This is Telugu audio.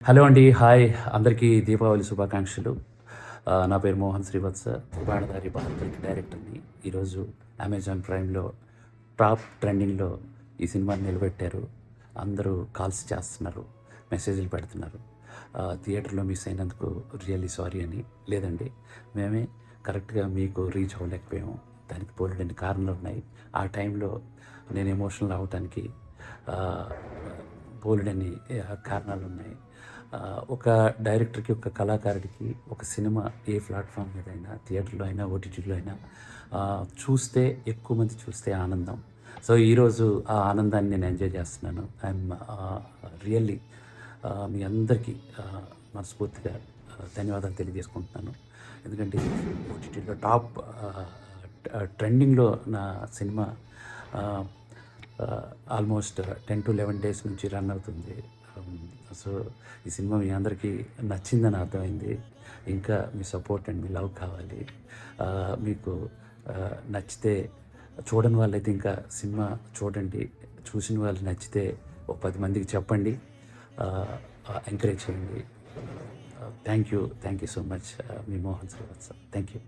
హలో అండి. హాయ్ అందరికీ దీపావళి శుభాకాంక్షలు. నా పేరు మోహన్ శ్రీవత్స. బాణదారి బాహుబలికి డైరెక్టర్ని. ఈరోజు అమెజాన్ ప్రైమ్‌లో టాప్ ట్రెండింగ్‌లో ఈ సినిమాని నిలబెట్టారు. అందరూ కాల్స్ చేస్తున్నారు, మెసేజ్‌లు పెడుతున్నారు. థియేటర్‌లో మిస్ అయినందుకు రియల్లీ సారీ అని. లేదండి, మేమే కరెక్ట్‌గా మీకు రీచ్ అవ్వలేకపోయాము. దానికి బోలెడన్ని కారణాలు ఉన్నాయి. ఆ టైంలో నేను ఎమోషనల్ అవ్వటానికి బోలెడన్ని కారణాలున్నాయి. ఒక డైరెక్టర్‌కి, ఒక కళాకారుడికి ఒక సినిమా ఏ ప్లాట్‌ఫామ్ మీద అయినా, థియేటర్‌లో అయినా, ఓటీటీలో అయినా చూస్తే ఎక్కువ మంది చూస్తే ఆనందం. సో, ఈరోజు ఆ ఆనందాన్ని నేను ఎంజాయ్ చేస్తున్నాను. ఐయామ్ రియల్లీ మీ అందరికీ మనస్ఫూర్తిగా ధన్యవాదాలు తెలియజేసుకుంటున్నాను. ఎందుకంటే ఓటీటీలో టాప్ ట్రెండింగ్‌లో నా సినిమా ఆహ్, ఆల్మోస్ట్ 10-11 డేస్ నుంచి రన్ అవుతుంది. సో, ఈ సినిమా మీ అందరికీ నచ్చిందని అర్థమైంది. ఇంకా మీ సపోర్ట్ అండ్ మీ లవ్ కావాలి. మీకు నచ్చితే చూడని వాళ్ళైతే ఇంకా సినిమా చూడండి. చూసిన వాళ్ళు నచ్చితే ఓ 10 మందికి చెప్పండి. ఎంకరేజ్ చేయండి. Thank you so much. Me Mohan Srivatsa. Thank you.